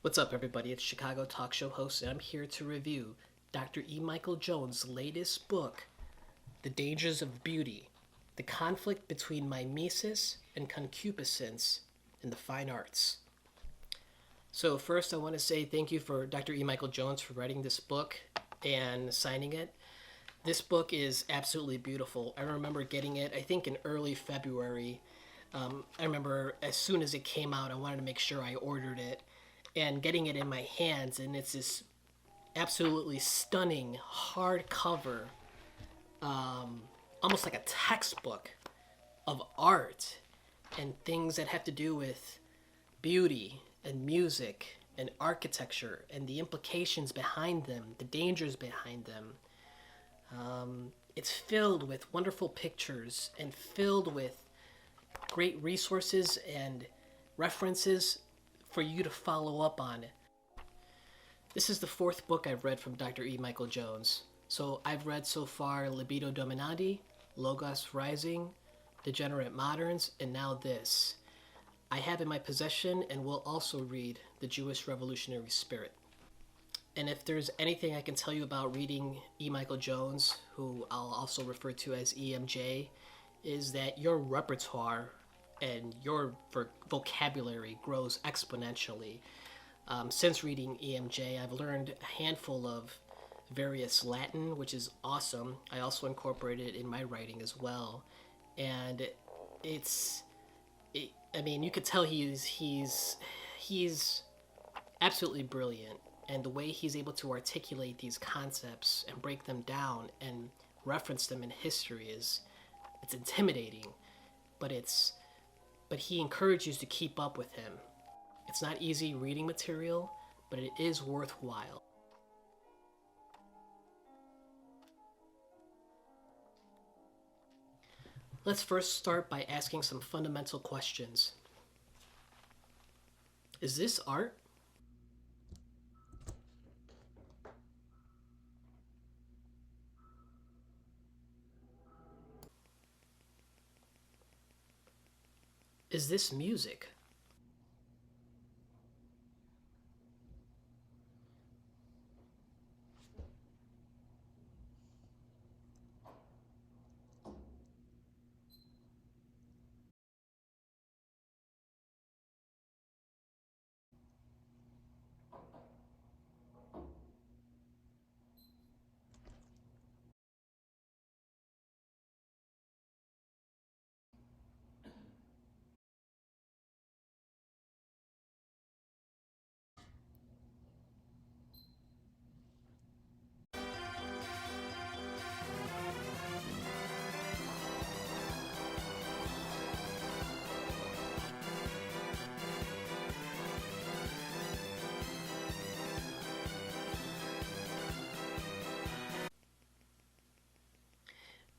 What's up, everybody? It's Chicago talk show host, and I'm here to review Dr. E. Michael Jones' latest book, The Dangers of Beauty, the conflict between mimesis and concupiscence in the fine arts. So first, I want to say thank you for Dr. E. Michael Jones for writing this book and signing it. This book is absolutely beautiful. I remember getting it, I think, in early February. I remember as soon as it came out, I wanted to make sure I ordered it and getting it in my hands, and it's this absolutely stunning hardcover, almost like a textbook of art and things that have to do with beauty and music and architecture and the implications behind them, the dangers behind them. It's filled with wonderful pictures and filled with great resources and references for you to follow up on. This is the fourth book I've read from Dr. E. Michael Jones. So I've read so far Libido Dominandi, Logos Rising, Degenerate Moderns, and now this. I have in my possession and will also read The Jewish Revolutionary Spirit. And if there's anything I can tell you about reading E. Michael Jones, who I'll also refer to as EMJ, is that your repertoire and your vocabulary grows exponentially. Since reading EMJ, I've learned a handful of various Latin, which is awesome. I also incorporate it in my writing as well. And I mean, you could tell he's absolutely brilliant. And the way he's able to articulate these concepts and break them down and reference them in history it's intimidating, but he encourages you to keep up with him. It's not easy reading material, but it is worthwhile. Let's first start by asking some fundamental questions. Is this art? Is this music?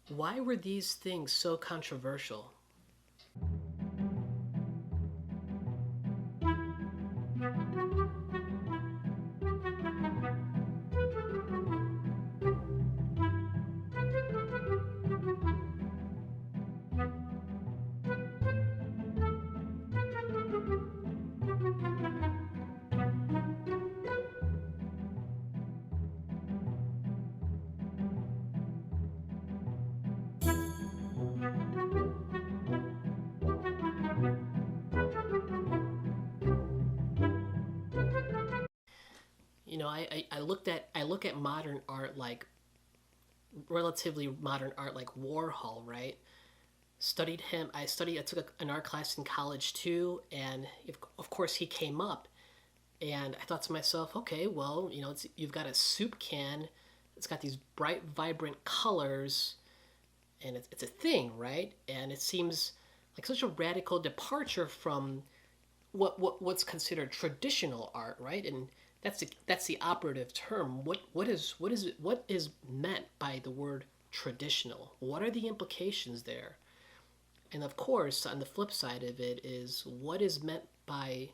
Why were these things so controversial? You know, I look at modern art like relatively modern art like Warhol, right? I took an art class in college too, and of course he came up, and I thought to myself, okay, well, you know, you've got a soup can, it's got these bright, vibrant colors, and it's a thing, right? And it seems like such a radical departure from what's considered traditional art, right? And that's the operative term. What is meant by the word traditional? What are the implications there? And of course, on the flip side of it is what is meant by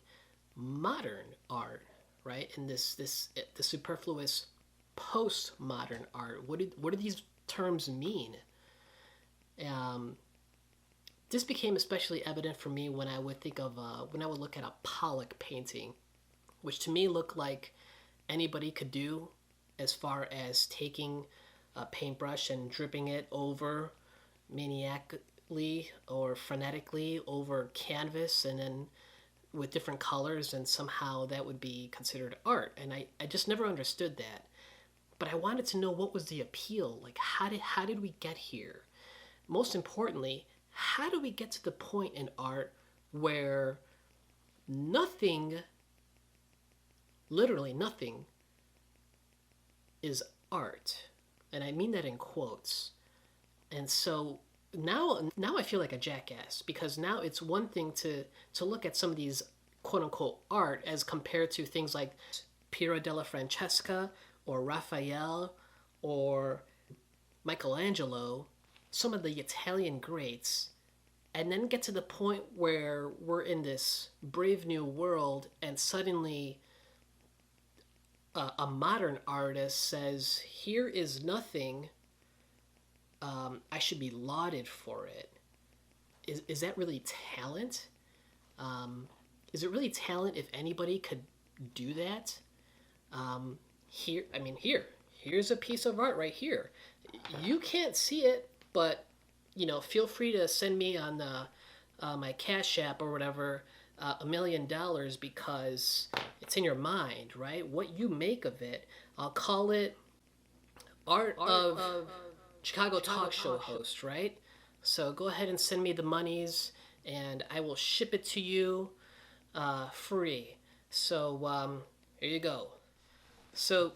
modern art, right? And the superfluous postmodern art. What do these terms mean? Um, this became especially evident for me when I would look at a Pollock painting. which to me look like anybody could do, as far as taking a paintbrush and dripping it over maniacally or frenetically over canvas, and then with different colors, and somehow that would be considered art. And I just never understood that. But I wanted to know, what was the appeal? Like, how did we get here? Most importantly, how do we get to the point in art where nothing, literally nothing, is art? And I mean that in quotes. And so now I feel like a jackass, because now it's one thing to look at some of these quote unquote art as compared to things like Piero della Francesca or Raphael or Michelangelo, some of the Italian greats, and then get to the point where we're in this brave new world, and suddenly a modern artist says, here is nothing, I should be lauded for it. Is that really talent? Is it really talent if anybody could do that? Here's a piece of art right here. You can't see it, but feel free to send me on my Cash App or whatever $1 million, because it's in your mind, right? What you make of it. I'll call it art of Chicago talk show host, right? So go ahead and send me the monies, and I will ship it to you free. So here you go. So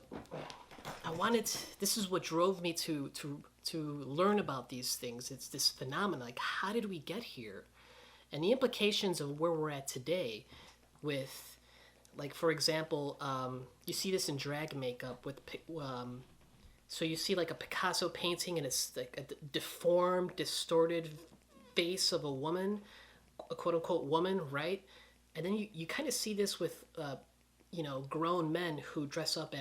this is what drove me to learn about these things. It's this phenomenon, like, how did we get here? And the implications of where we're at today with, like, for example, you see this in drag makeup with, so you see like a Picasso painting, and it's like a deformed, distorted face of a woman, a quote unquote woman, right? And then you kind of see this with, grown men who dress up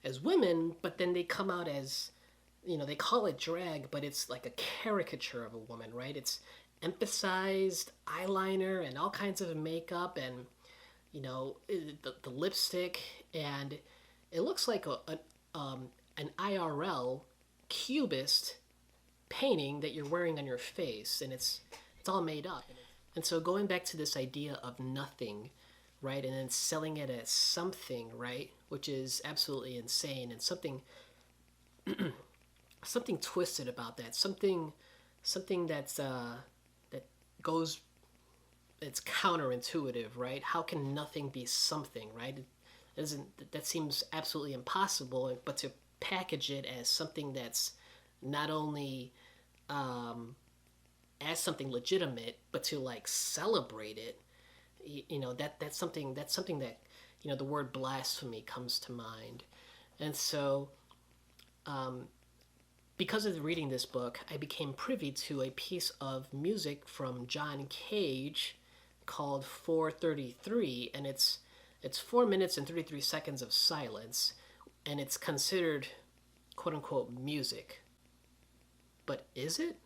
as women, but then they come out as, they call it drag, but it's like a caricature of a woman, right? It's emphasized eyeliner and all kinds of makeup, and the lipstick, and it looks like an IRL cubist painting that you're wearing on your face, and it's all made up. And so going back to this idea of nothing, right, and then selling it as something, right, which is absolutely insane, and something something twisted about that, something that's it's counterintuitive, right? How can nothing be something, right? That seems absolutely impossible, but to package it as something that's not only as something legitimate, but to like celebrate it, that's something that the word blasphemy comes to mind. And so because of reading this book, I became privy to a piece of music from John Cage called 433, and it's 4 minutes and 33 seconds of silence, and it's considered quote unquote music. But is it?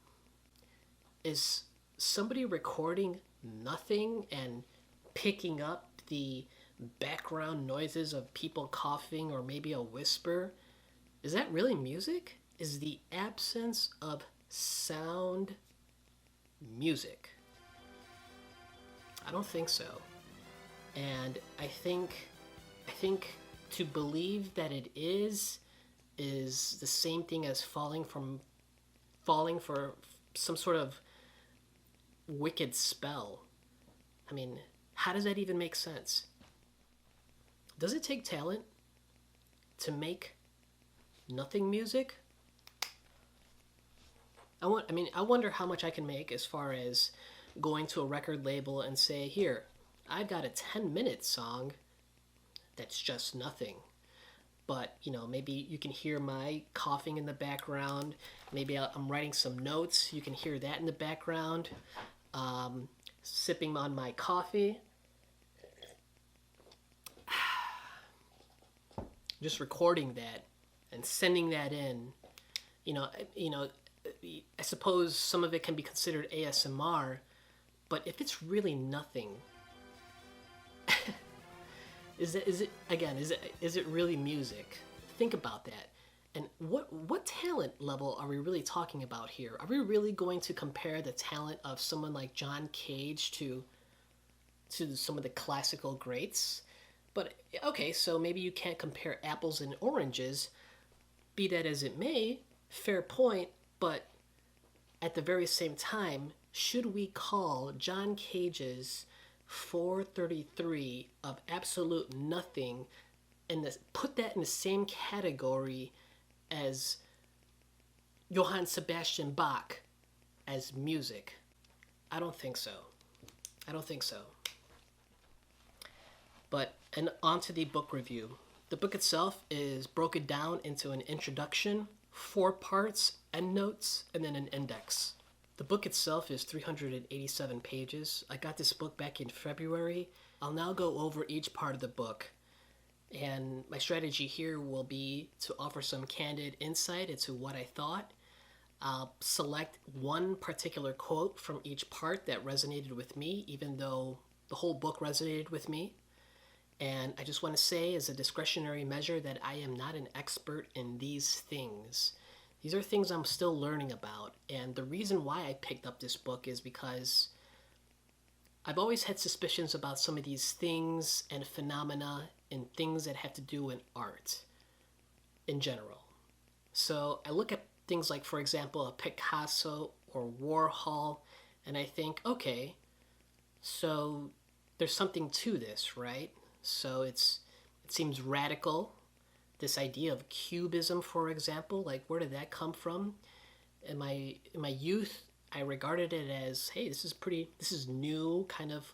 Is somebody recording nothing and picking up the background noises of people coughing or maybe a whisper? Is that really music? Is the absence of sound music? I don't think so. And I think to believe that it is the same thing as falling for some sort of wicked spell. I mean, how does that even make sense? Does it take talent to make nothing music? I wonder how much I can make as far as going to a record label and say, here, I've got a 10-minute song that's just nothing. But, maybe you can hear my coughing in the background. Maybe I'm writing some notes. You can hear that in the background. Sipping on my coffee. Just recording that and sending that in. I suppose some of it can be considered ASMR, but if it's really nothing, Is it really music? Think about that. And what talent level are we really talking about here? Are we really going to compare the talent of someone like John Cage to some of the classical greats? But okay, so maybe you can't compare apples and oranges. Be that as it may, fair point, but at the very same time, should we call John Cage's 433 of absolute nothing and put that in the same category as Johann Sebastian Bach as music? I don't think so. I don't think so. But, and on to the book review. The book itself is broken down into an introduction, 4 parts, endnotes, and then an index. The book itself is 387 pages. I got this book back in February. I'll now go over each part of the book. And my strategy here will be to offer some candid insight into what I thought. I'll select one particular quote from each part that resonated with me, even though the whole book resonated with me. And I just want to say, as a discretionary measure, that I am not an expert in these things. These are things I'm still learning about. And the reason why I picked up this book is because I've always had suspicions about some of these things and phenomena and things that have to do with art in general. So I look at things like, for example, a Picasso or Warhol, and I think, okay, so there's something to this, right? So it seems radical. This idea of cubism, for example, like where did that come from? In my youth, I regarded it as, hey, this is new kind of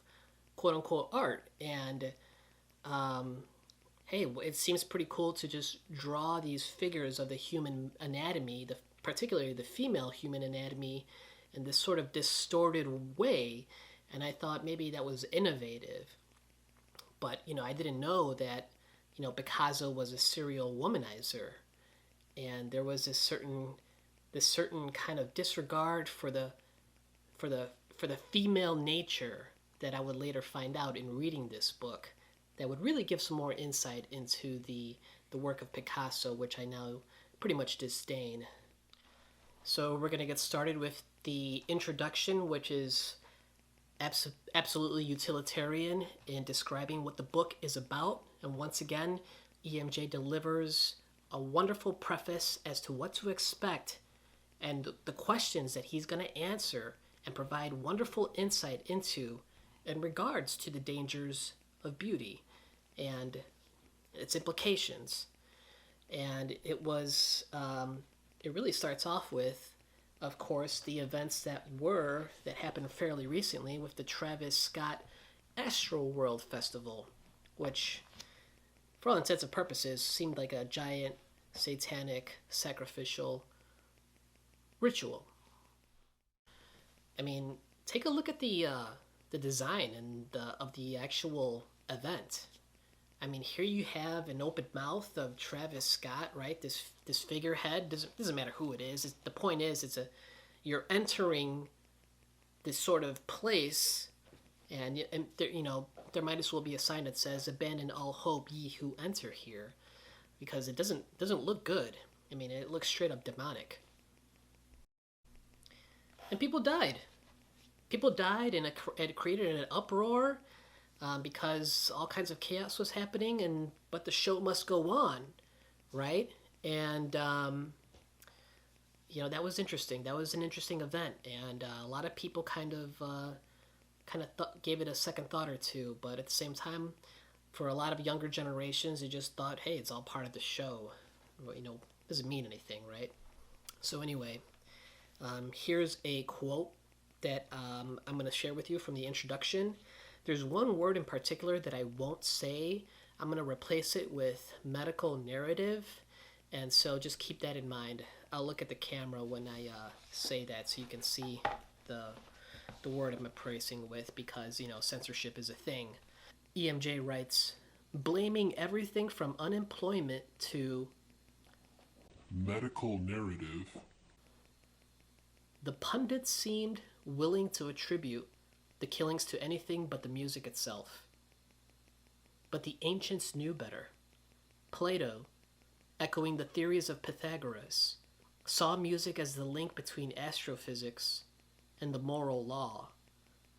quote unquote art, and hey, it seems pretty cool to just draw these figures of the human anatomy, particularly the female human anatomy, in this sort of distorted way, and I thought maybe that was innovative. But, I didn't know that, Picasso was a serial womanizer. And there was this certain kind of disregard for the female nature that I would later find out in reading this book that would really give some more insight into the work of Picasso, which I now pretty much disdain. So we're going to get started with the introduction, which is absolutely utilitarian in describing what the book is about. And once again, EMJ delivers a wonderful preface as to what to expect and the questions that he's going to answer and provide wonderful insight into in regards to the dangers of beauty and its implications. And it really starts off with, of course, the events that happened fairly recently with the Travis Scott Astroworld Festival, which, for all intents and purposes, seemed like a giant satanic sacrificial ritual. I mean, take a look at the design of the actual event. I mean, here you have an open mouth of Travis Scott, right? This figurehead doesn't matter who it is. The point is, you're entering this sort of place, and there might as well be a sign that says "Abandon all hope, ye who enter here," because it doesn't look good. I mean, it looks straight up demonic. And people died. People died, and it created an uproar. Because all kinds of chaos was happening, but the show must go on, right? And that was interesting. That was an interesting event, and a lot of people kind of gave it a second thought or two. But at the same time, for a lot of younger generations, they just thought, hey, it's all part of the show. Well, doesn't mean anything, right? So anyway, here's a quote that I'm going to share with you from the introduction. There's one word in particular that I won't say. I'm going to replace it with medical narrative, and so just keep that in mind. I'll look at the camera when I say that so you can see the word I'm replacing with, because, censorship is a thing. EMJ writes, blaming everything from unemployment to medical narrative. The pundits seemed willing to attribute the killings to anything but the music itself. But the ancients knew better. Plato, echoing the theories of Pythagoras, saw music as the link between astrophysics and the moral law,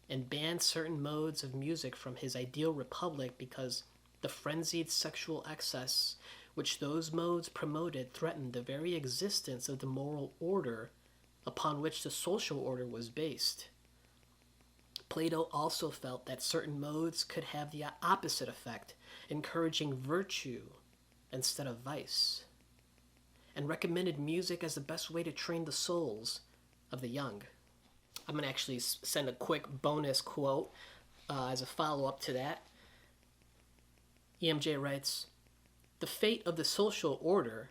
and banned certain modes of music from his ideal republic because the frenzied sexual excess which those modes promoted threatened the very existence of the moral order upon which the social order was based. Plato also felt that certain modes could have the opposite effect, encouraging virtue instead of vice, and recommended music as the best way to train the souls of the young. I'm going to actually send a quick bonus quote as a follow-up to that. EMJ writes, "The fate of the social order,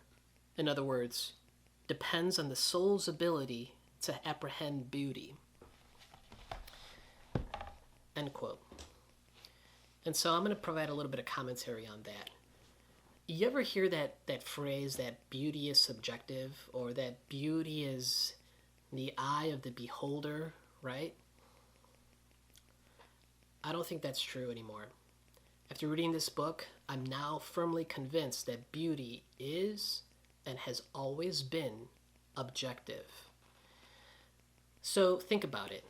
in other words, depends on the soul's ability to apprehend beauty." End quote. And so I'm going to provide a little bit of commentary on that. You ever hear that phrase that beauty is subjective, or that beauty is in the eye of the beholder, right? I don't think that's true anymore. After reading this book, I'm now firmly convinced that beauty is and has always been objective. So think about it.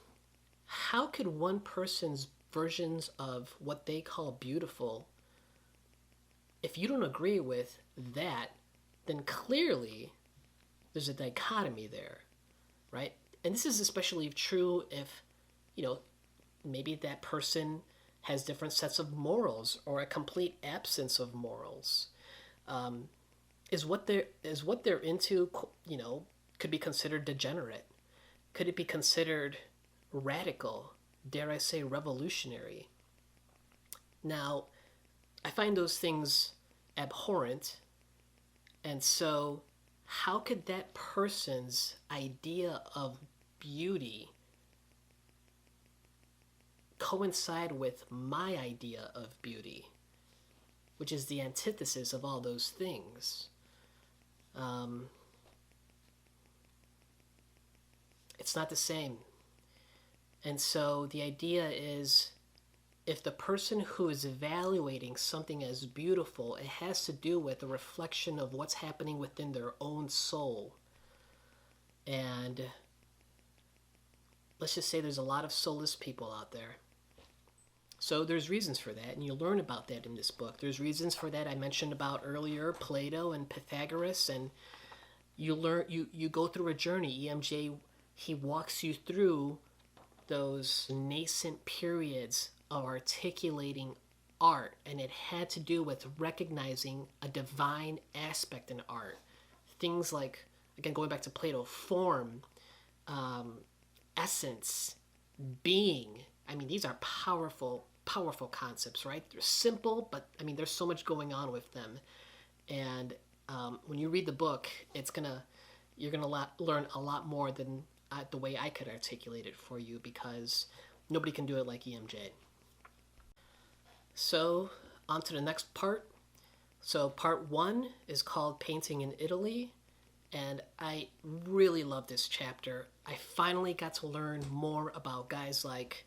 How could one person's versions of what they call beautiful, if you don't agree with that, then clearly there's a dichotomy there, right? And this is especially true if, maybe that person has different sets of morals or a complete absence of morals. Is what they're into, could be considered degenerate? Could it be considered radical? Dare I say revolutionary? Now, I find those things abhorrent, and so how could that person's idea of beauty coincide with my idea of beauty, which is the antithesis of all those things? It's not the same. And so the idea is, if the person who is evaluating something as beautiful, it has to do with a reflection of what's happening within their own soul. And let's just say there's a lot of soulless people out there. So there's reasons for that, and you learn about that in this book. There's reasons for that I mentioned about earlier, Plato and Pythagoras, and you go through a journey. EMJ, he walks you through those nascent periods of articulating art, and it had to do with recognizing a divine aspect in art. Things like, again, going back to Plato, form, essence, being. I mean, these are powerful concepts, right? They're simple, but I mean, there's so much going on with them. And when you read the book, you're gonna learn a lot more than the way I could articulate it for you, because nobody can do it like EMJ. So, on to the next part. So, part 1 is called Painting in Italy, and I really love this chapter. I finally got to learn more about guys like,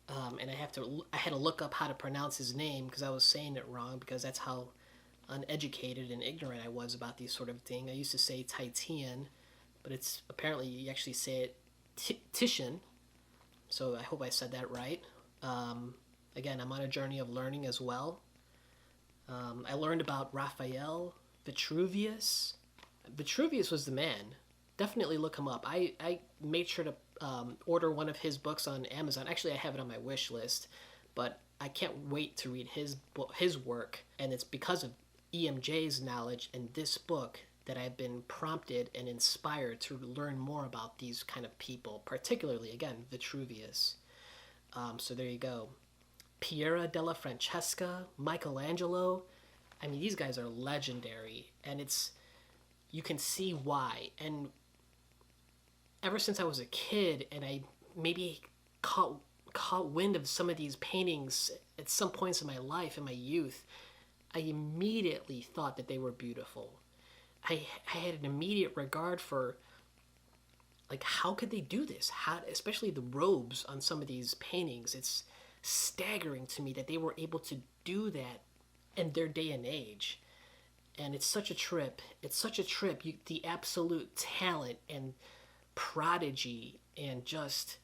and I had to look up how to pronounce his name because I was saying it wrong, because that's how uneducated and ignorant I was about these sort of things. I used to say Titian, but it's apparently you actually say it Titian. So I hope I said that right. Again, I'm on a journey of learning as well. I learned about Raphael, Vitruvius. Vitruvius was the man. Definitely look him up. I made sure to order one of his books on Amazon. Actually, I have it on my wish list, but I can't wait to read his work. And it's because of EMJ's knowledge in this book that I've been prompted and inspired to learn more about these kind of people, particularly, again, Vitruvius. So there you go. Piera della Francesca, Michelangelo. I mean, these guys are legendary, and you can see why. And ever since I was a kid, and I maybe caught wind of some of these paintings at some points in my life, in my youth, I immediately thought that they were beautiful. I had an immediate regard for, like, how could they do this? How, especially the robes on some of these paintings. staggering to me that they were able to do that in their day and age. And it's such a trip. It's such a trip. The absolute talent and prodigy and just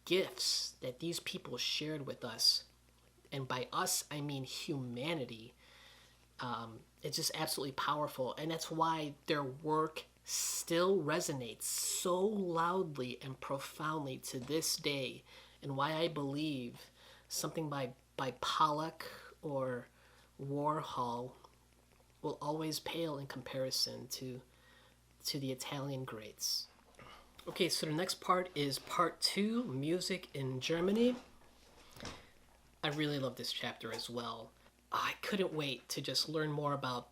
gifts that these people shared with us. And by us, I mean humanity. It's just absolutely powerful. And that's why their work still resonates so loudly and profoundly to this day. And why I believe something by Pollock or Warhol will always pale in comparison to the Italian greats. Okay, so the next part is part 2, music in Germany. I really love this chapter as well. I couldn't wait to just learn more about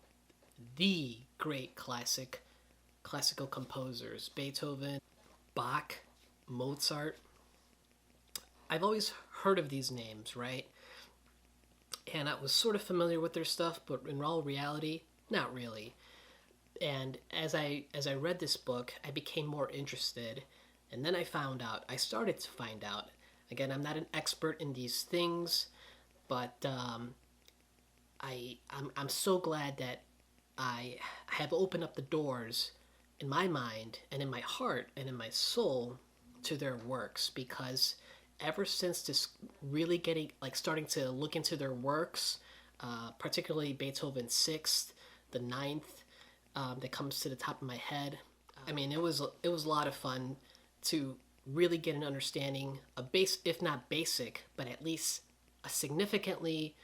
the great classical composers, Beethoven, Bach, Mozart. I've always heard of these names, right? And I was sort of familiar with their stuff, but in all reality, not really. And as I read this book, I became more interested, and then I started to find out. Again, I'm not an expert in these things, but I'm so glad that I have opened up the doors in my mind and in my heart and in my soul to their works, because ever since this really starting to look into their works, particularly Beethoven's Sixth, the Ninth, that comes to the top of my head. I mean, it was a lot of fun to really get an understanding, if not basic, but at least a significantly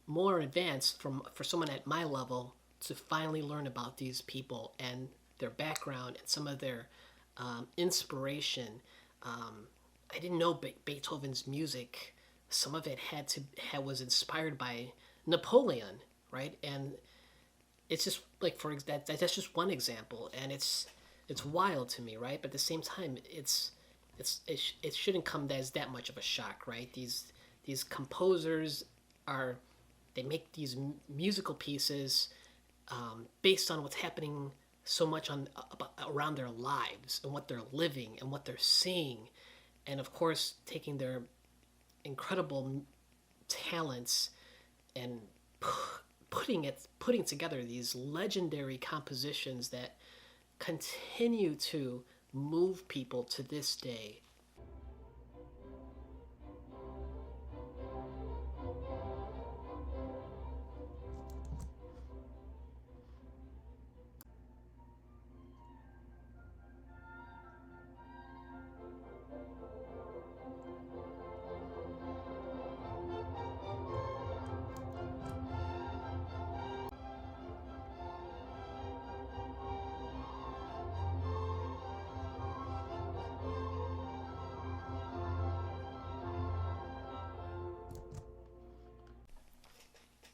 more advanced for someone at my level, to finally learn about these people and their background and some of their inspiration. I didn't know Beethoven's music. Some of it was inspired by Napoleon, right? And it's just like that's just one example, and it's wild to me, right? But at the same time, it shouldn't come as that much of a shock, right? These composers they make these musical pieces based on what's happening so much around their lives and what they're living and what they're seeing. And of course, taking their incredible talents and putting together these legendary compositions that continue to move people to this day.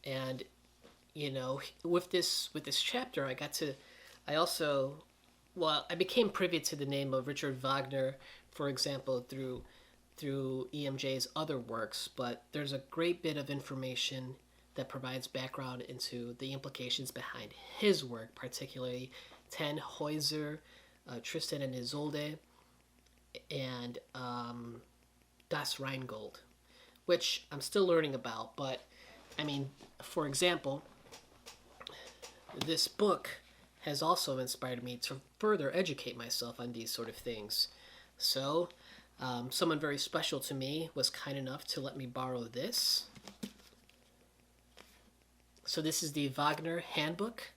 And with this chapter, I became privy to the name of Richard Wagner, for example, through EMJ's other works, but there's a great bit of information that provides background into the implications behind his work, particularly Tannhäuser, Tristan and Isolde, and Das Rheingold, which I'm still learning about. But I mean, for example, this book has also inspired me to further educate myself on these sort of things. So, someone very special to me was kind enough to let me borrow this. So this is the Wagner Handbook,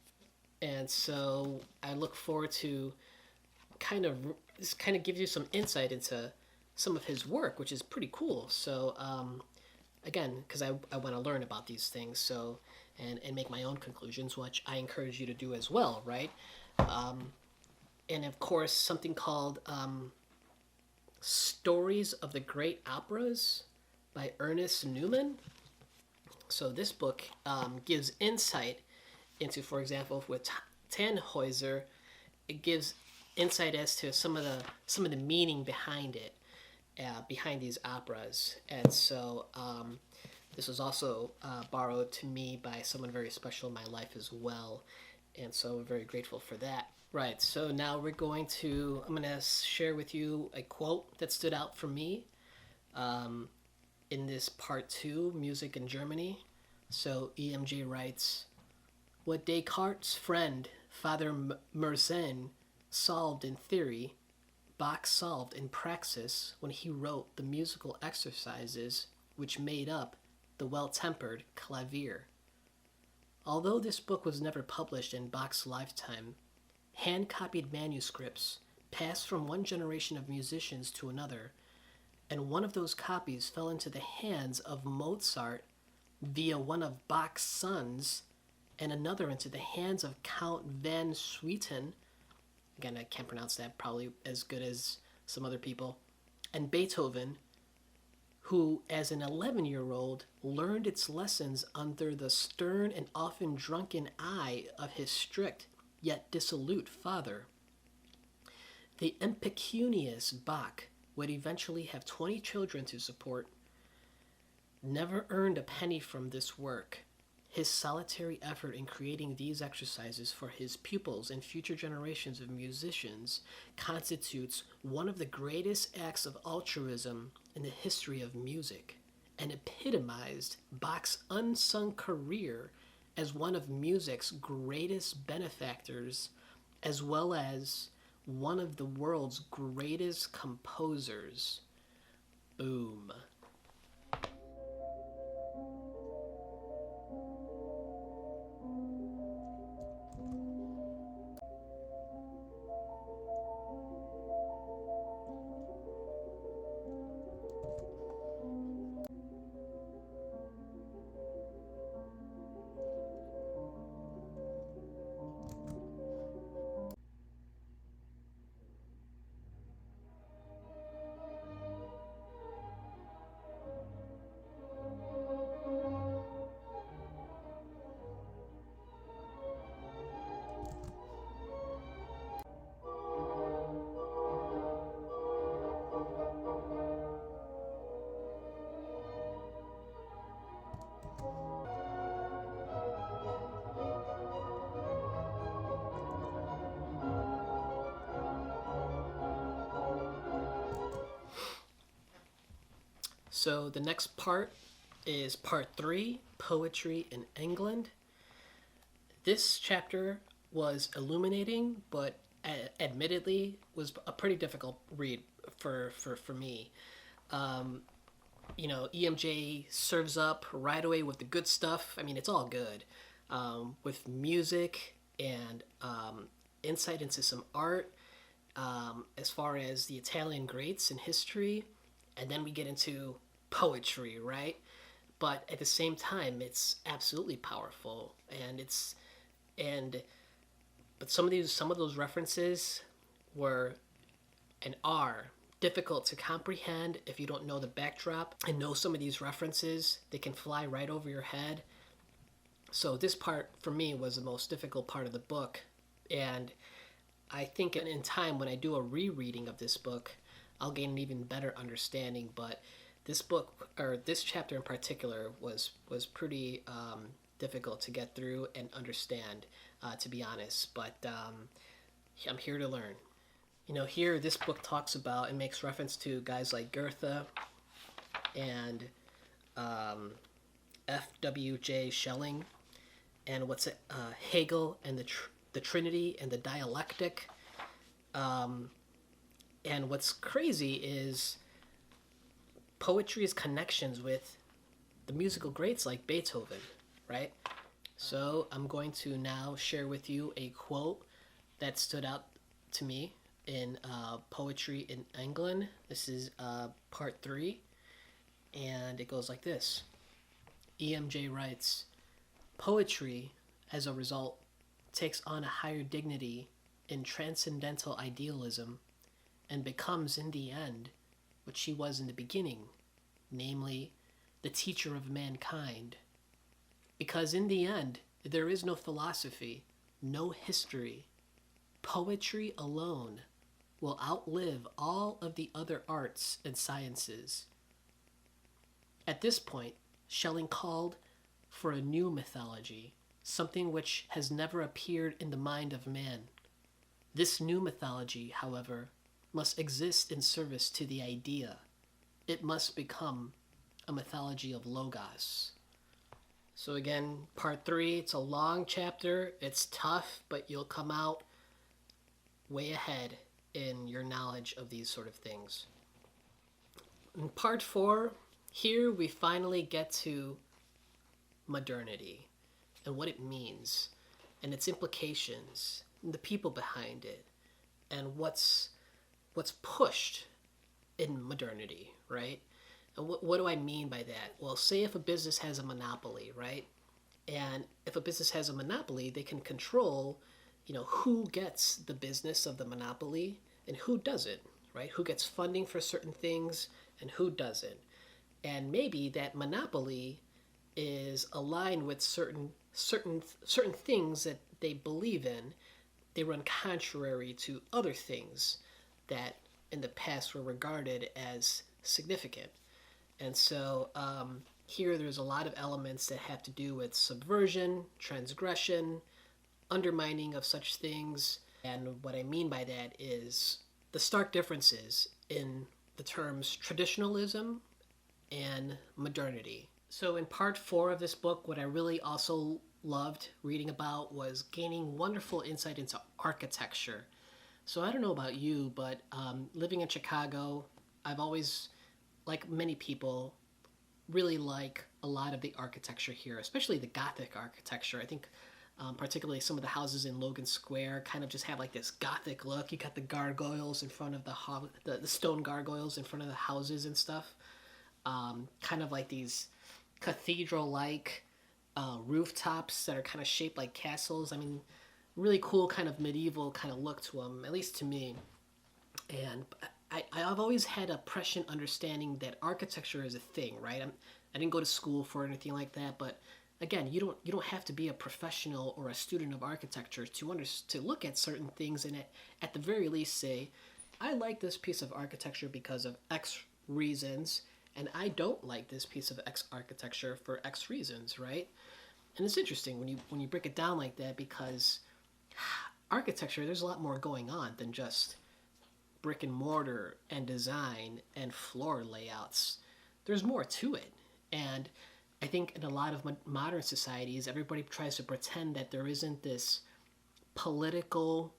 and so I look forward to this kind of gives you some insight into some of his work, which is pretty cool. So again, because I want to learn about these things, so and make my own conclusions, which I encourage you to do as well, right? And of course, something called Stories of the Great Operas by Ernest Newman. So this book gives insight into, for example, with Tannhäuser, it gives insight as to some of the meaning behind it, behind these operas. And so this was also borrowed to me by someone very special in my life as well, and so I'm very grateful for that. Right, so now I'm going to share with you a quote that stood out for me. in this part 2, Music in Germany. So EMJ writes, what Descartes' friend, Father Mersenne, solved in theory, Bach solved in praxis when he wrote the musical exercises which made up the well-tempered clavier. Although this book was never published in Bach's lifetime, hand-copied manuscripts passed from one generation of musicians to another, and one of those copies fell into the hands of Mozart via one of Bach's sons, and another into the hands of Count van Swieten. Again, I can't pronounce that probably as good as some other people. And Beethoven, who as an 11-year-old learned its lessons under the stern and often drunken eye of his strict yet dissolute father. The impecunious Bach would eventually have 20 children to support, never earned a penny from this work. His solitary effort in creating these exercises for his pupils and future generations of musicians constitutes one of the greatest acts of altruism in the history of music, and epitomized Bach's unsung career as one of music's greatest benefactors, as well as one of the world's greatest composers. Boom. So the next part is part 3, Poetry in England. This chapter was illuminating, but admittedly was a pretty difficult read for me. EMJ serves up right away with the good stuff. I mean, it's all good. With music and insight into some art, as far as the Italian greats in history, and then we get into poetry, right? But at the same time, it's absolutely powerful, but some of those references were and are difficult to comprehend if you don't know the backdrop and know some of these references. They can fly right over your head. So this part for me was the most difficult part of the book, and I think in time when I do a rereading of this book, I'll gain an even better understanding. But this book, or this chapter in particular, was pretty difficult to get through and understand, to be honest. But I'm here to learn. Here this book talks about and makes reference to guys like Goethe and F.W.J. Schelling, and Hegel and the Trinity and the dialectic. And what's crazy is poetry's connections with the musical greats like Beethoven, right? So I'm going to now share with you a quote that stood out to me in Poetry in England. This is part 3, and it goes like this. EMJ writes, poetry, as a result, takes on a higher dignity in transcendental idealism and becomes, in the end, what she was in the beginning, namely, the teacher of mankind. Because in the end, there is no philosophy, no history. Poetry alone will outlive all of the other arts and sciences. At this point, Schelling called for a new mythology, something which has never appeared in the mind of man. This new mythology, however, must exist in service to the idea. It must become a mythology of Logos. So again, part 3, it's a long chapter, it's tough, but you'll come out way ahead in your knowledge of these sort of things. In part 4, here we finally get to modernity and what it means and its implications and the people behind it and what's pushed in modernity, right? And what do I mean by that? Well, say if a business has a monopoly, right? And if a business has a monopoly, they can control, who gets the business of the monopoly and who doesn't, right? Who gets funding for certain things and who doesn't. And maybe that monopoly is aligned with certain things that they believe in. They run contrary to other things that in the past were regarded as significant. And so here there's a lot of elements that have to do with subversion, transgression, undermining of such things. And what I mean by that is the stark differences in the terms traditionalism and modernity. So in part 4 of this book, what I really also loved reading about was gaining wonderful insight into architecture. So I don't know about you, but living in Chicago, I've always, like many people, really like a lot of the architecture here, especially the Gothic architecture. I think particularly some of the houses in Logan Square kind of just have like this Gothic look. You got the gargoyles in front of the stone gargoyles in front of the houses and stuff. Kind of like these cathedral-like rooftops that are kind of shaped like castles. I mean, really cool kind of medieval kind of look to them, at least to me. And I've always had a prescient understanding that architecture is a thing, right? I didn't go to school for anything like that, but again, you don't have to be a professional or a student of architecture to look at certain things and at the very least say, I like this piece of architecture because of X reasons, and I don't like this piece of X architecture for X reasons, right? And it's interesting when you break it down like that, because architecture, there's a lot more going on than just brick and mortar and design and floor layouts. There's more to it. And I think in a lot of modern societies, everybody tries to pretend that there isn't this political,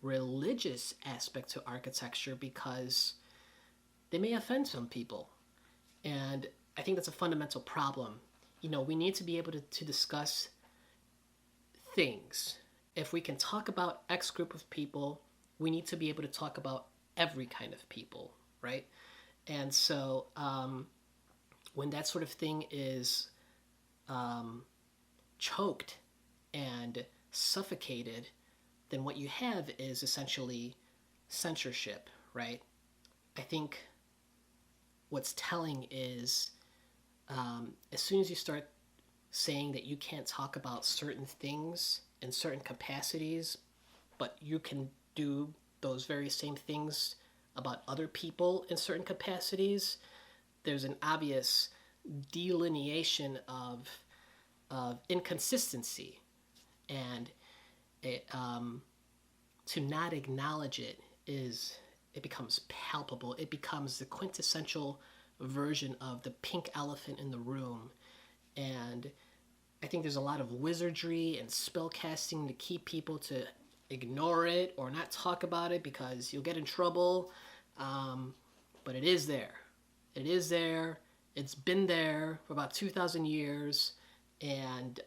religious aspect to architecture because they may offend some people. And I think that's a fundamental problem. We need to be able to discuss things. If we can talk about X group of people, we need to be able to talk about every kind of people, right? And so when that sort of thing is choked and suffocated, then what you have is essentially censorship, right? I think what's telling is as soon as you start saying that you can't talk about certain things in certain capacities, but you can do those very same things about other people in certain capacities, there's an obvious delineation of inconsistency, and to not acknowledge it becomes palpable. It becomes the quintessential version of the pink elephant in the room. And I think there's a lot of wizardry and spell casting to keep people to ignore it or not talk about it because you'll get in trouble. But it is there. It is there. It's been there for about 2,000 years. And,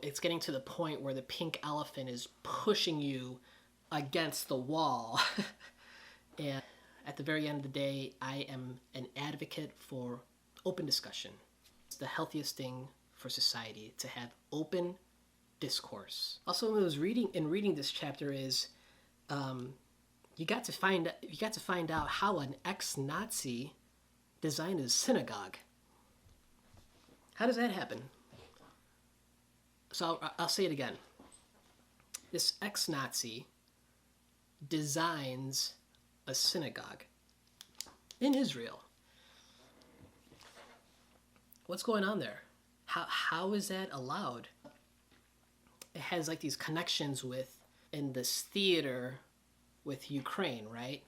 it's getting to the point where the pink elephant is pushing you against the wall. And at the very end of the day, I am an advocate for open discussion. It's the healthiest thing for society, to have open discourse. Also, when I was reading this chapter is, you got to find out how an ex-Nazi designed a synagogue. How does that happen? So I'll say it again. This ex-Nazi designs a synagogue in Israel. What's going on there? How is that allowed? It has like these connections in this theater with Ukraine, right?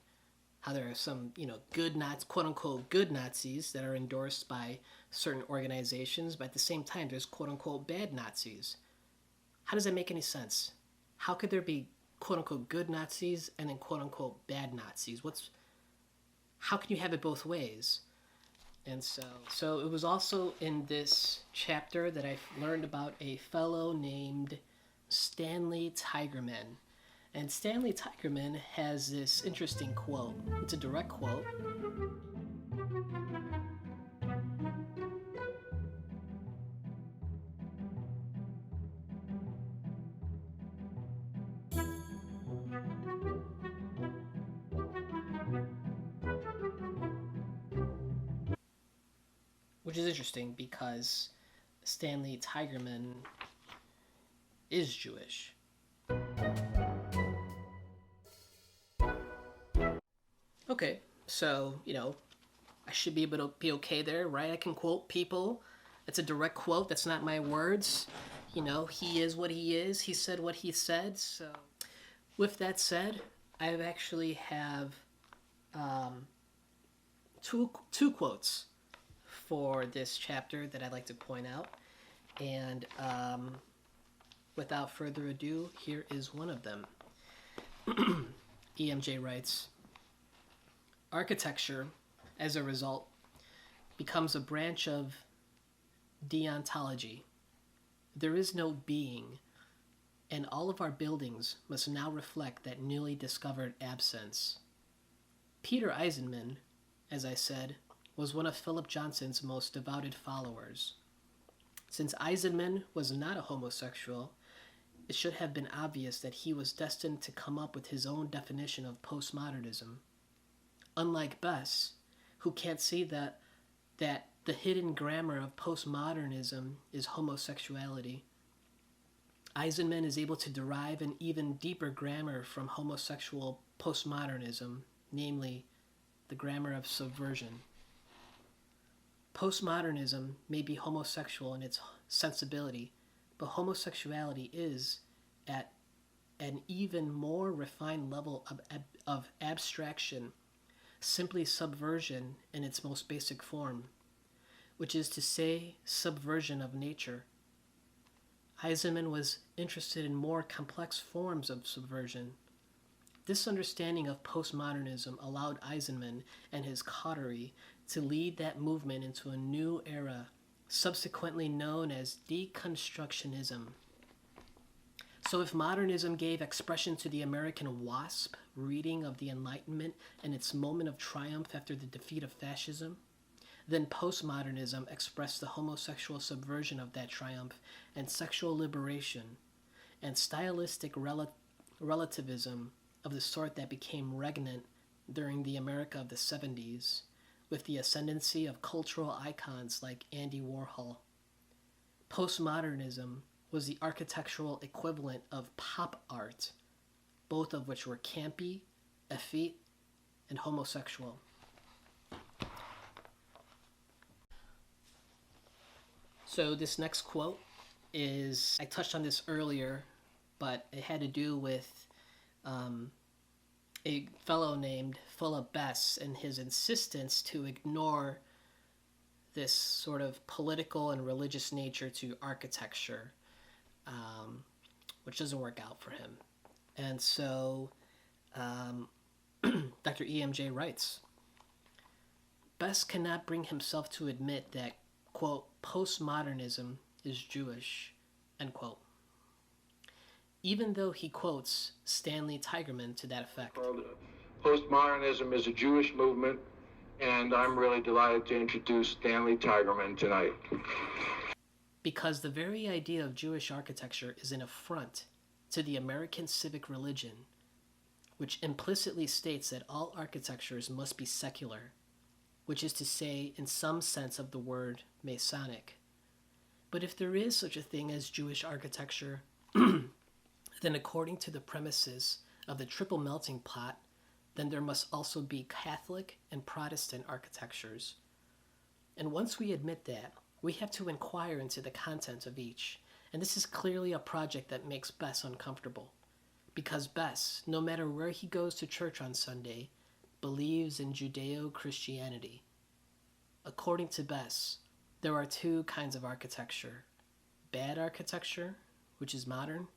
how there are some, good Nazis, quote unquote, good Nazis that are endorsed by certain organizations, but at the same time, there's quote unquote bad Nazis. How does that make any sense? How could there be quote unquote good Nazis and then quote unquote bad Nazis? How can you have it both ways? And so it was also in this chapter that I learned about a fellow named Stanley Tigerman. And Stanley Tigerman has this interesting quote. It's a direct quote. Which is interesting because Stanley Tigerman is Jewish. Okay, so, I should be able to be okay there, right? I can quote people. It's a direct quote. That's not my words. He is what he is. He said what he said. So, with that said, I actually have two quotes for this chapter that I'd like to point out. And without further ado, here is one of them. EMJ writes, architecture, as a result, becomes a branch of deontology. There is no being, and all of our buildings must now reflect that newly discovered absence. Peter Eisenman, as I said, was one of Philip Johnson's most devoted followers. Since Eisenman was not a homosexual, it should have been obvious that he was destined to come up with his own definition of postmodernism. Unlike Bess, who can't see that the hidden grammar of postmodernism is homosexuality, Eisenman is able to derive an even deeper grammar from homosexual postmodernism, namely the grammar of subversion. Postmodernism may be homosexual in its sensibility, but homosexuality is, at an even more refined level of abstraction, simply subversion in its most basic form, which is to say, subversion of nature. Eisenman was interested in more complex forms of subversion. This understanding of postmodernism allowed Eisenman and his coterie to lead that movement into a new era, subsequently known as deconstructionism. So if modernism gave expression to the American WASP reading of the Enlightenment and its moment of triumph after the defeat of fascism, then postmodernism expressed the homosexual subversion of that triumph and sexual liberation, and stylistic relativism of the sort that became regnant during the America of the 70s, with the ascendancy of cultural icons like Andy Warhol. Postmodernism was the architectural equivalent of pop art, both of which were campy, effete, and homosexual. So this next quote is, I touched on this earlier, but it had to do with a fellow named Philip Bess and his insistence to ignore this sort of political and religious nature to architecture, which doesn't work out for him. And so Dr. EMJ writes, Bess cannot bring himself to admit that, quote, postmodernism is Jewish, end quote. Even though he quotes Stanley Tigerman to that effect. Postmodernism is a Jewish movement, and I'm really delighted to introduce Stanley Tigerman tonight. Because the very idea of Jewish architecture is an affront to the American civic religion, which implicitly states that all architectures must be secular, which is to say, in some sense of the word, Masonic. But if there is such a thing as Jewish architecture, then according to the premises of the triple melting pot, then there must also be Catholic and Protestant architectures. And once we admit that, we have to inquire into the content of each. And this is clearly a project that makes Bess uncomfortable. Because Bess, no matter where he goes to church on Sunday, believes in Judeo-Christianity. According to Bess, there are two kinds of architecture: bad architecture, which is modern,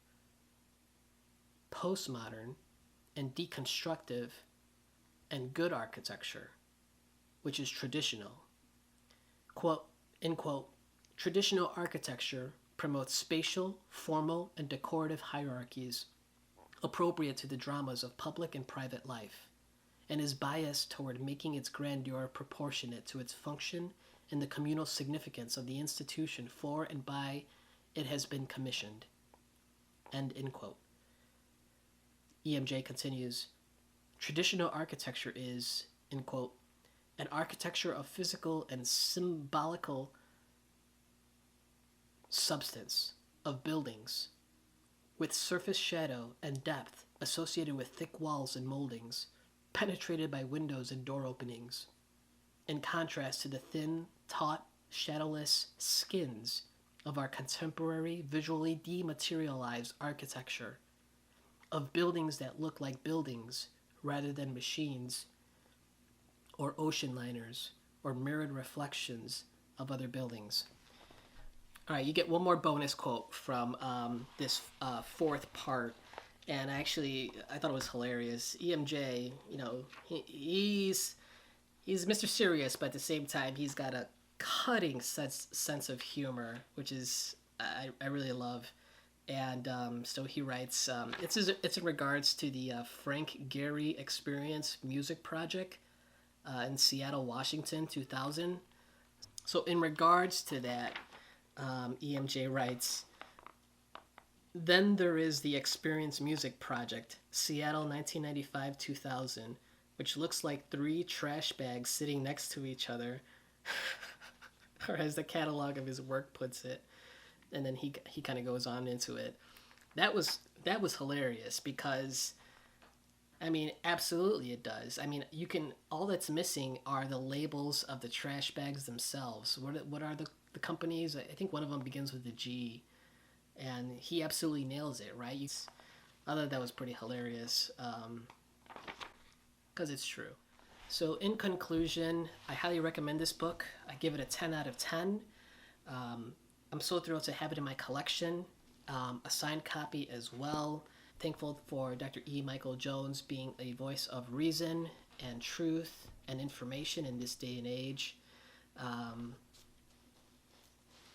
postmodern, and deconstructive, and good architecture, which is traditional. Quote, end quote, traditional architecture promotes spatial, formal, and decorative hierarchies appropriate to the dramas of public and private life, and is biased toward making its grandeur proportionate to its function and the communal significance of the institution for and by it has been commissioned. End quote. EMJ continues, traditional architecture is, end quote, an architecture of physical and symbolical substance of buildings, with surface shadow and depth associated with thick walls and moldings, penetrated by windows and door openings, in contrast to the thin, taut, shadowless skins of our contemporary, visually dematerialized architecture, of buildings that look like buildings rather than machines or ocean liners or mirrored reflections of other buildings. All right, you get one more bonus quote from this fourth part, and I thought it was hilarious. EMJ, he's Mr. Serious, but at the same time, he's got a cutting sense of humor, which is I really love. And so he writes, it's in regards to the Frank Gehry Experience Music Project in Seattle, Washington, 2000. So in regards to that, EMJ writes, then there is the Experience Music Project, Seattle 1995-2000, which looks like 3 trash bags sitting next to each other, or as the catalog of his work puts it. And then he kind of goes on into it. That was hilarious because, I mean, absolutely it does. I mean, all that's missing are the labels of the trash bags themselves. What are the companies? I think one of them begins with a G, and he absolutely nails it, right? I thought that was pretty hilarious, because it's true. So in conclusion, I highly recommend this book. I give it a 10 out of 10. I'm so thrilled to have it in my collection, a signed copy as well. Thankful for Dr. E. Michael Jones being a voice of reason and truth and information in this day and age.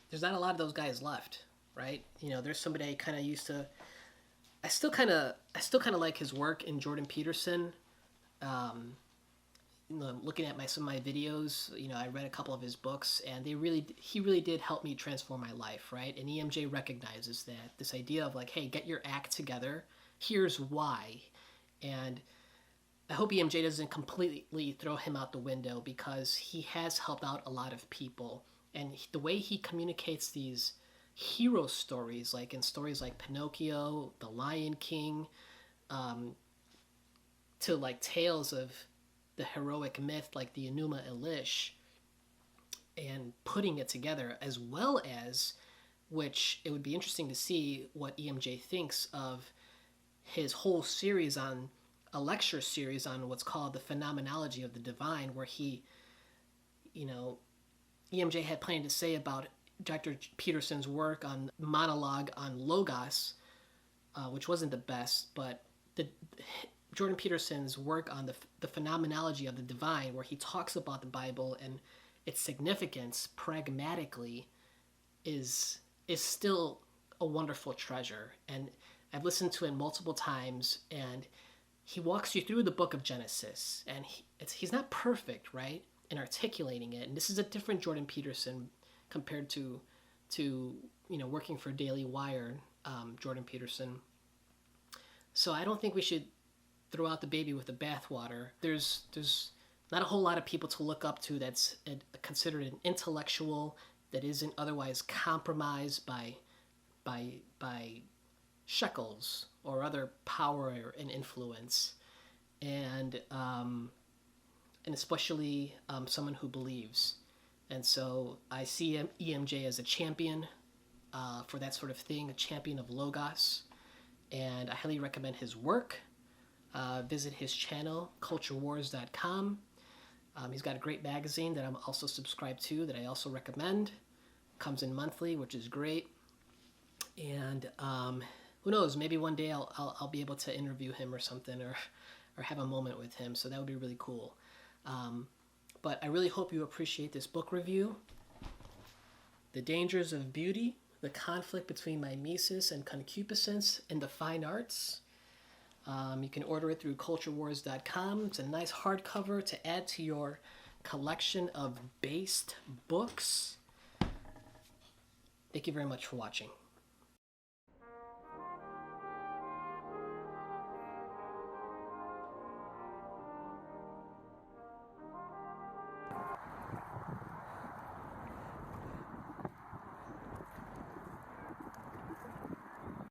There's not a lot of those guys left, right? There's somebody I kind of used to. I still kind of like his work in Jordan Peterson. Looking at some of my videos, I read a couple of his books, and he really did help me transform my life, right? And EMJ recognizes that, this idea of like, hey, get your act together. Here's why. And I hope EMJ doesn't completely throw him out the window, because he has helped out a lot of people. And the way he communicates these hero stories, like in stories like Pinocchio, The Lion King, to like tales of the heroic myth like the Enuma Elish, and putting it together, as well as, which it would be interesting to see what EMJ thinks of his whole series on a lecture series on what's called the phenomenology of the divine, where he, EMJ had plenty to say about Dr. Peterson's work on monologue on Logos, which wasn't the best, but Jordan Peterson's work on the phenomenology of the divine, where he talks about the Bible and its significance pragmatically, is still a wonderful treasure. And I've listened to it multiple times, and he walks you through the book of Genesis, and he's not perfect, right, in articulating it. And this is a different Jordan Peterson compared to working for Daily Wire, Jordan Peterson. So I don't think we should throw out the baby with the bathwater. There's not a whole lot of people to look up to that's considered an intellectual, that isn't otherwise compromised by shekels or other power and influence, and especially someone who believes. And so I see EMJ as a champion for that sort of thing, a champion of Logos, and I highly recommend his work. visit his channel, culturewars.com. He's got a great magazine that I'm also subscribed to that I also recommend. Comes in monthly, which is great. And who knows, maybe one day I'll be able to interview him or something, or have a moment with him, so that would be really cool. But I really hope you appreciate this book review. The Dangers of Beauty, the Conflict Between Mimesis and Concupiscence in the Fine Arts. You can order it through culturewars.com. It's a nice hardcover to add to your collection of based books. Thank you very much for watching.